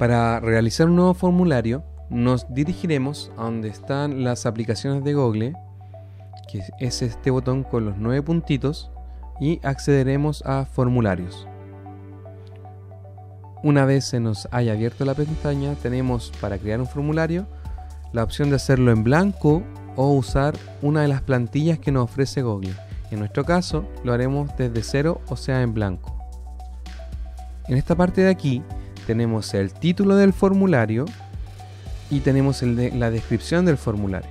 Para realizar un nuevo formulario, nos dirigiremos a donde están las aplicaciones de Google, que es este botón con los 9 puntitos, y accederemos a formularios. Una vez se nos haya abierto la pestaña, tenemos para crear un formulario la opción de hacerlo en blanco o usar una de las plantillas que nos ofrece Google. En nuestro caso lo haremos desde cero, o sea en blanco. En esta parte de aquí tenemos el título del formulario y tenemos la descripción del formulario.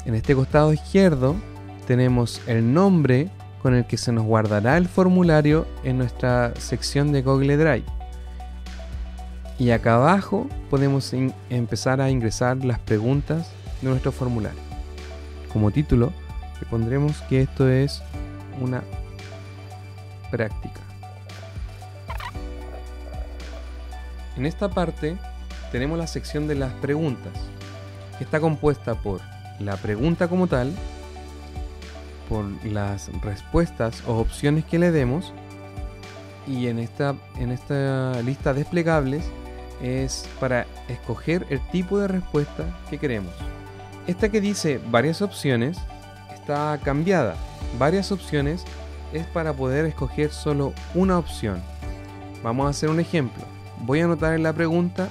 En este costado izquierdo tenemos el nombre con el que se nos guardará el formulario en nuestra sección de Google Drive. Y acá abajo podemos empezar a ingresar las preguntas de nuestro formulario. Como título le pondremos que esto es una práctica. En esta parte tenemos la sección de las preguntas, que está compuesta por la pregunta como tal, por las respuestas o opciones que le demos, y en esta lista desplegables es para escoger el tipo de respuesta que queremos. Esta que dice varias opciones está cambiada. Varias opciones es para poder escoger solo una opción. Vamos a hacer un ejemplo. Voy a anotar en la pregunta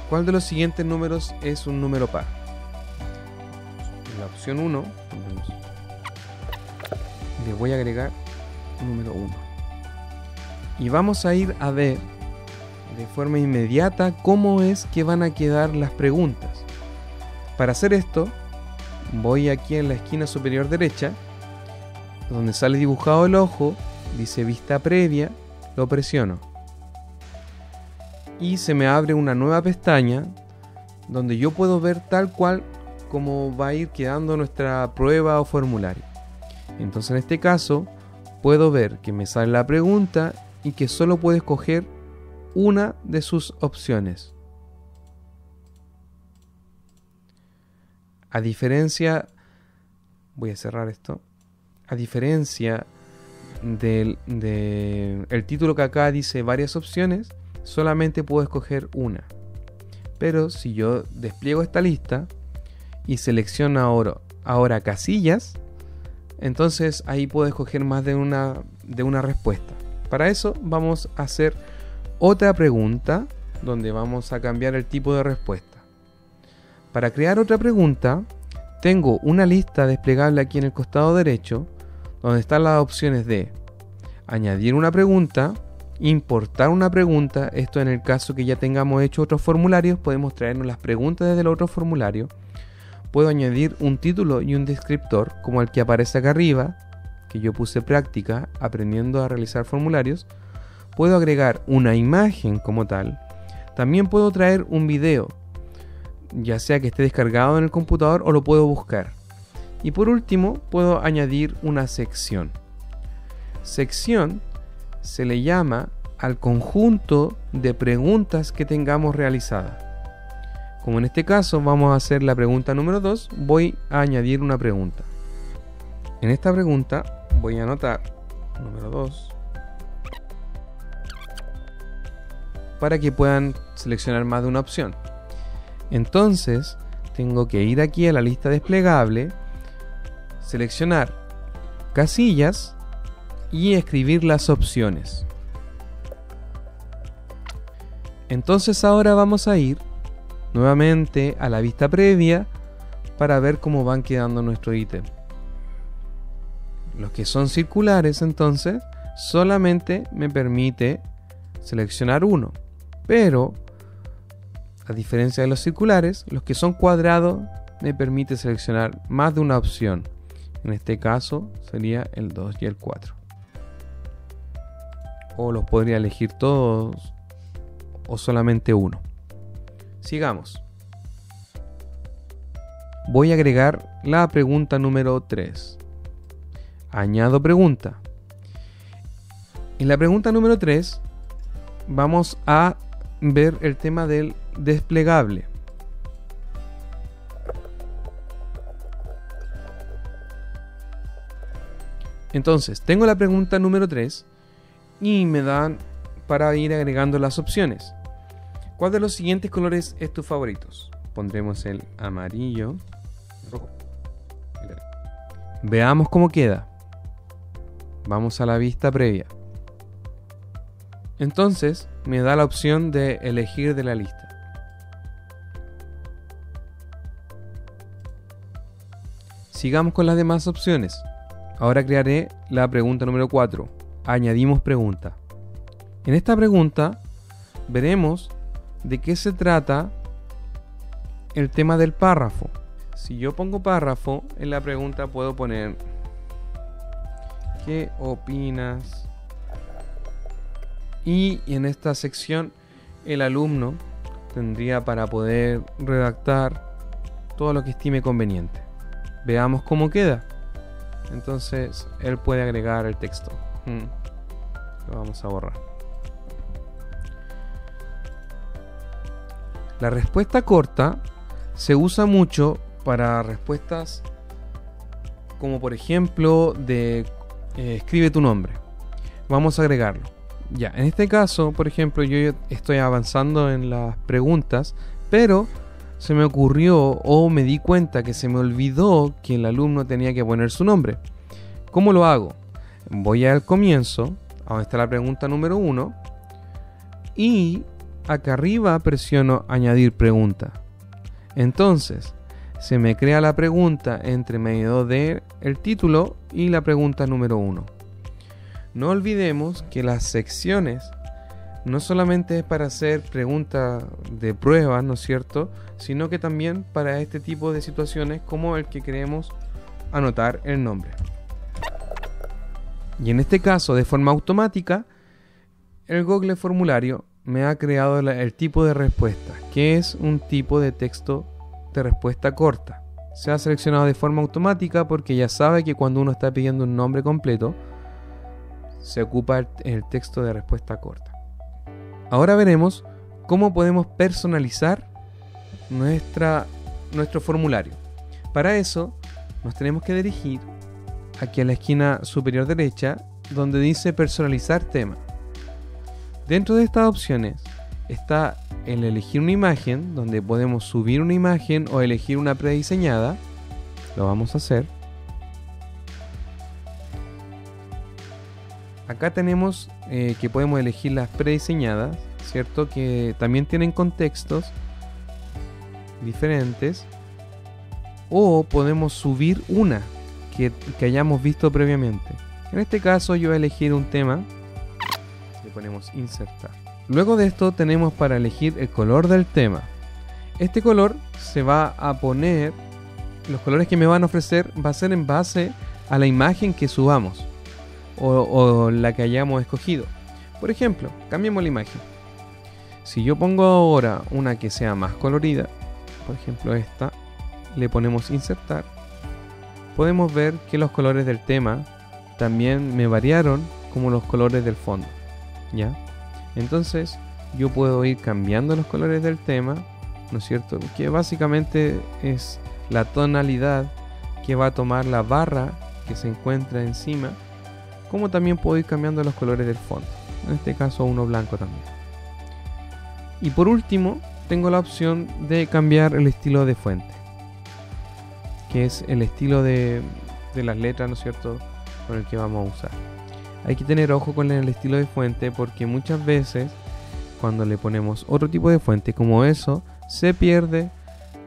¿cuál de los siguientes números es un número par? En la opción 1 le voy a agregar número 1. Y vamos a ir a ver de forma inmediata cómo es que van a quedar las preguntas. Para hacer esto, voy aquí en la esquina superior derecha, donde sale dibujado el ojo, dice vista previa, lo presiono. Y se me abre una nueva pestaña donde yo puedo ver tal cual como va a ir quedando nuestra prueba o formulario. Entonces en este caso puedo ver que me sale la pregunta y que solo puedo escoger una de sus opciones. A diferencia, voy a cerrar esto, a diferencia del el título que acá dice varias opciones, solamente puedo escoger una. Pero si yo despliego esta lista y selecciono ahora casillas, entonces ahí puedo escoger más de una respuesta. Para eso vamos a hacer otra pregunta donde vamos a cambiar el tipo de respuesta. Para crear otra pregunta, tengo una lista desplegable aquí en el costado derecho, donde están las opciones de añadir una pregunta, importar una pregunta. Esto en el caso que ya tengamos hecho otros formularios, podemos traernos las preguntas desde el otro formulario. Puedo añadir un título y un descriptor, como el que aparece acá arriba, que yo puse práctica aprendiendo a realizar formularios. Puedo agregar una imagen como tal. También puedo traer un video, ya sea que esté descargado en el computador o lo puedo buscar. Y por último, puedo añadir una sección. Sección se le llama al conjunto de preguntas que tengamos realizadas. Como en este caso vamos a hacer la pregunta número 2, voy a añadir una pregunta. En esta pregunta voy a anotar número 2 para que puedan seleccionar más de una opción. Entonces tengo que ir aquí a la lista desplegable, seleccionar casillas y escribir las opciones. Entonces ahora vamos a ir nuevamente a la vista previa para ver cómo van quedando nuestros ítems. Los que son circulares, entonces solamente me permite seleccionar uno, pero a diferencia de los circulares, los que son cuadrados me permite seleccionar más de una opción. En este caso sería el 2 y el 4. O los podría elegir todos o solamente uno. Sigamos. Voy a agregar la pregunta número 3. Añado pregunta. En la pregunta número 3 vamos a ver el tema del desplegable. Entonces, tengo la pregunta número 3 y me dan para ir agregando las opciones. ¿Cuál de los siguientes colores es tu favorito? Pondremos el amarillo, rojo. Veamos cómo queda. Vamos a la vista previa. Entonces me da la opción de elegir de la lista. Sigamos con las demás opciones. Ahora crearé la pregunta número 4. Añadimos pregunta. En esta pregunta veremos de qué se trata el tema del párrafo. Si yo pongo párrafo, en la pregunta puedo poner ¿qué opinas? Y en esta sección el alumno tendría para poder redactar todo lo que estime conveniente. Veamos cómo queda. Entonces él puede agregar el texto. Lo vamos a borrar. La respuesta corta se usa mucho para respuestas como por ejemplo de escribe tu nombre. Vamos a agregarlo. Ya, en este caso, por ejemplo, yo estoy avanzando en las preguntas, pero se me ocurrió o me di cuenta que se me olvidó que el alumno tenía que poner su nombre. ¿Cómo lo hago? Voy al comienzo, a donde está la pregunta número 1, y acá arriba presiono añadir pregunta. Entonces, se me crea la pregunta entre medio de el título y la pregunta número 1. No olvidemos que las secciones no solamente es para hacer preguntas de prueba, ¿no es cierto?, sino que también para este tipo de situaciones como el que queremos anotar el nombre. Y en este caso, de forma automática, el Google Formulario me ha creado el tipo de respuesta, que es un tipo de texto de respuesta corta. Se ha seleccionado de forma automática porque ya sabe que cuando uno está pidiendo un nombre completo, se ocupa el texto de respuesta corta. Ahora veremos cómo podemos personalizar nuestro formulario. Para eso nos tenemos que dirigir aquí a la esquina superior derecha donde dice personalizar tema. Dentro de estas opciones está el elegir una imagen, donde podemos subir una imagen o elegir una prediseñada. Lo vamos a hacer. Acá tenemos que podemos elegir las prediseñadas, ¿cierto? Que también tienen contextos diferentes. O podemos subir una que hayamos visto previamente. En este caso yo voy a elegir un tema. Le ponemos insertar. Luego de esto tenemos para elegir el color del tema. Este color se va a poner, los colores que me van a ofrecer va a ser en base a la imagen que subamos o la que hayamos escogido. Por ejemplo, cambiemos la imagen. Si yo pongo ahora una que sea más colorida, por ejemplo esta, le ponemos insertar, podemos ver que los colores del tema también me variaron como los colores del fondo, ¿ya? Entonces yo puedo ir cambiando los colores del tema, ¿no es cierto? Que básicamente es la tonalidad que va a tomar la barra que se encuentra encima, como también puedo ir cambiando los colores del fondo, en este caso uno blanco también. Y por último tengo la opción de cambiar el estilo de fuente, que es el estilo de las letras, ¿no es cierto?, con el que vamos a usar. Hay que tener ojo con el estilo de fuente porque muchas veces cuando le ponemos otro tipo de fuente como eso, se pierde,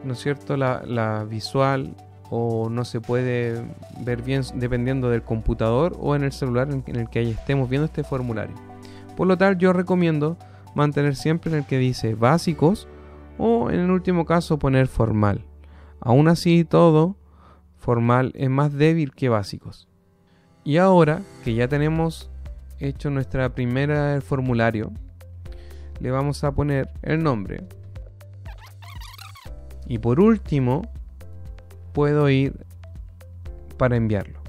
¿no es cierto?, la visual, o no se puede ver bien dependiendo del computador o en el celular en el que estemos viendo este formulario. Por lo tal, yo recomiendo mantener siempre en el que dice básicos o en el último caso poner formal. Aún así todo, formal es más débil que básicos. Y ahora que ya tenemos hecho nuestra primera formulario, le vamos a poner el nombre. Y por último, puedo ir para enviarlo.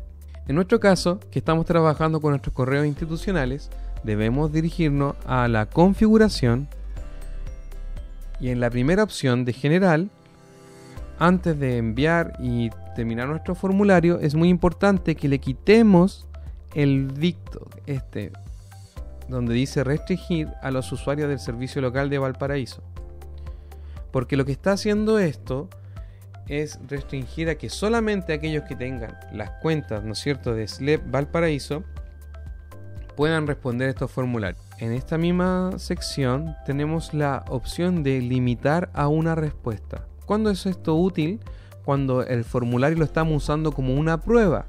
En nuestro caso, que estamos trabajando con nuestros correos institucionales, debemos dirigirnos a la configuración y en la primera opción de general, antes de enviar y terminar nuestro formulario, es muy importante que le quitemos el dicto, donde dice restringir a los usuarios del servicio local de Valparaíso. Porque lo que está haciendo esto es restringir a que solamente aquellos que tengan las cuentas, ¿no es cierto?, de SLEP Valparaíso puedan responder estos formularios. En esta misma sección tenemos la opción de limitar a una respuesta. ¿Cuándo es esto útil? Cuando el formulario lo estamos usando como una prueba.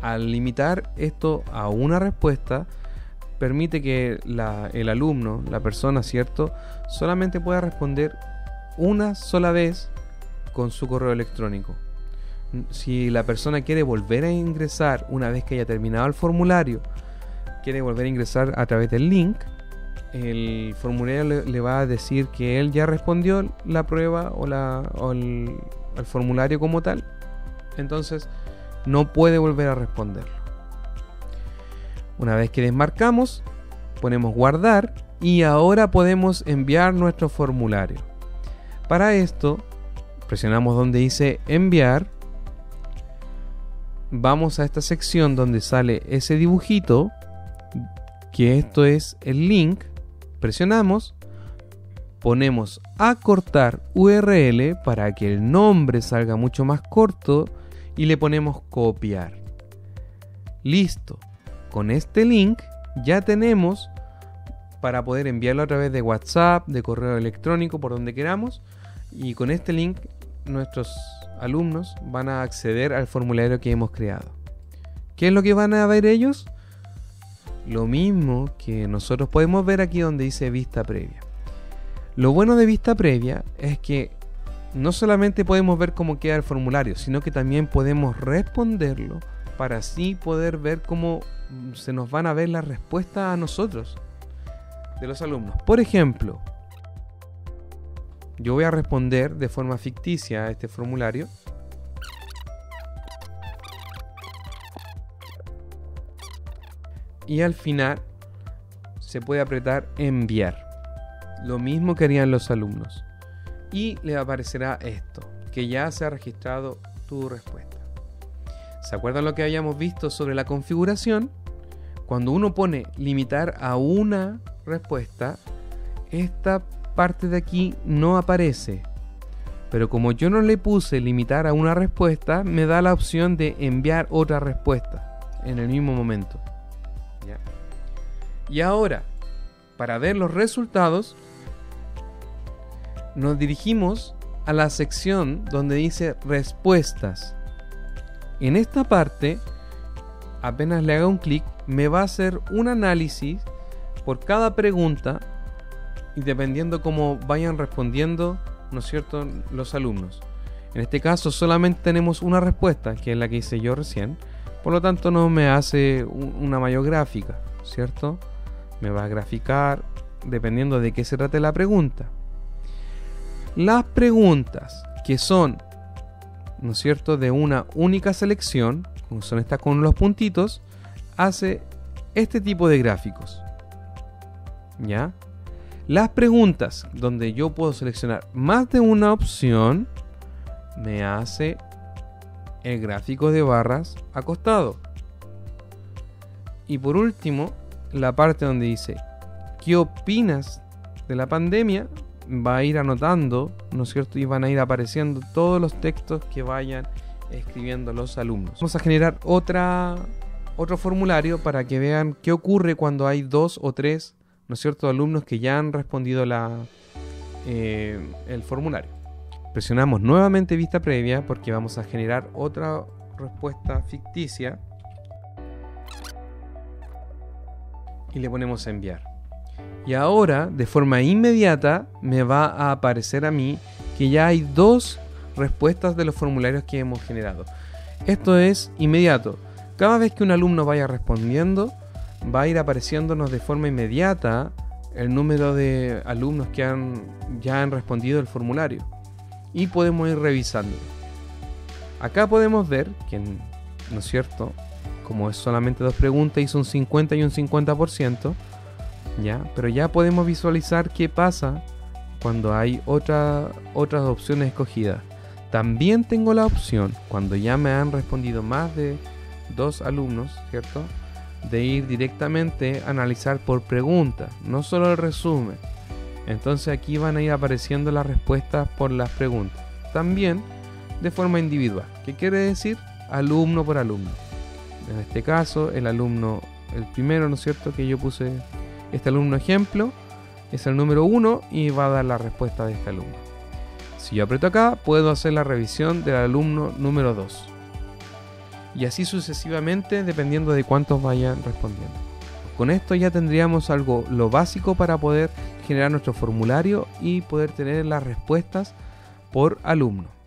Al limitar esto a una respuesta, permite que el alumno, la persona, ¿cierto?, solamente pueda responder una sola vez con su correo electrónico. Si la persona quiere volver a ingresar una vez que haya terminado el formulario, quiere volver a ingresar a través del link, el formulario le va a decir que él ya respondió la prueba o el formulario como tal, entonces no puede volver a responderlo. Una vez que desmarcamos, ponemos guardar y ahora podemos enviar nuestro formulario. Para esto, presionamos donde dice enviar, vamos a esta sección donde sale ese dibujito, que esto es el link, presionamos, ponemos acortar URL para que el nombre salga mucho más corto y le ponemos copiar. Listo, con este link ya tenemos para poder enviarlo a través de WhatsApp, de correo electrónico, por donde queramos, y con este link nuestros alumnos van a acceder al formulario que hemos creado. ¿Qué es lo que van a ver ellos? Lo mismo que nosotros podemos ver aquí donde dice vista previa. Lo bueno de vista previa es que no solamente podemos ver cómo queda el formulario, sino que también podemos responderlo para así poder ver cómo se nos van a ver las respuestas a nosotros de los alumnos. Por ejemplo, yo voy a responder de forma ficticia a este formulario. Y al final se puede apretar enviar. Lo mismo que harían los alumnos. Y le aparecerá esto, que ya se ha registrado tu respuesta. ¿Se acuerdan lo que habíamos visto sobre la configuración? Cuando uno pone limitar a una respuesta, esta parte de aquí no aparece. Pero como yo no le puse limitar a una respuesta, me da la opción de enviar otra respuesta en el mismo momento. ¿Ya? Y ahora, para ver los resultados, nos dirigimos a la sección donde dice respuestas. En esta parte, apenas le haga un clic, me va a hacer un análisis por cada pregunta y dependiendo cómo vayan respondiendo, ¿no es cierto?, los alumnos. En este caso solamente tenemos una respuesta, que es la que hice yo recién, por lo tanto no me hace una mayor gráfica, ¿cierto? Me va a graficar dependiendo de qué se trate la pregunta. Las preguntas que son, ¿no es cierto?, de una única selección, como son estas con los puntitos, hace este tipo de gráficos. ¿Ya? Las preguntas donde yo puedo seleccionar más de una opción, me hace el gráfico de barras acostado. Y por último, la parte donde dice ¿qué opinas de la pandemia? Va a ir anotando, ¿no es cierto? Y van a ir apareciendo todos los textos que vayan escribiendo los alumnos. Vamos a generar otro formulario para que vean qué ocurre cuando hay 2 o 3, ¿no es cierto?, alumnos que ya han respondido el formulario. Presionamos nuevamente vista previa porque vamos a generar otra respuesta ficticia y le ponemos enviar. Y ahora, de forma inmediata, me va a aparecer a mí que ya hay 2 respuestas de los formularios que hemos generado. Esto es inmediato. Cada vez que un alumno vaya respondiendo, va a ir apareciéndonos de forma inmediata el número de alumnos que ya han respondido el formulario. Y podemos ir revisando. Acá podemos ver que, ¿no es cierto?, como es solamente 2 preguntas, hizo un 50 y un 50%. ¿Ya? Pero ya podemos visualizar qué pasa cuando hay otras opciones escogidas. También tengo la opción, cuando ya me han respondido más de 2 alumnos, ¿cierto?, de ir directamente a analizar por preguntas, no solo el resumen. Entonces aquí van a ir apareciendo las respuestas por las preguntas. También de forma individual. ¿Qué quiere decir? Alumno por alumno. En este caso, el alumno, el primero, ¿no es cierto?, que yo puse, este alumno ejemplo, es el número 1 y va a dar la respuesta de este alumno. Si yo aprieto acá, puedo hacer la revisión del alumno número 2. Y así sucesivamente, dependiendo de cuántos vayan respondiendo. Con esto ya tendríamos lo básico para poder generar nuestro formulario y poder tener las respuestas por alumno.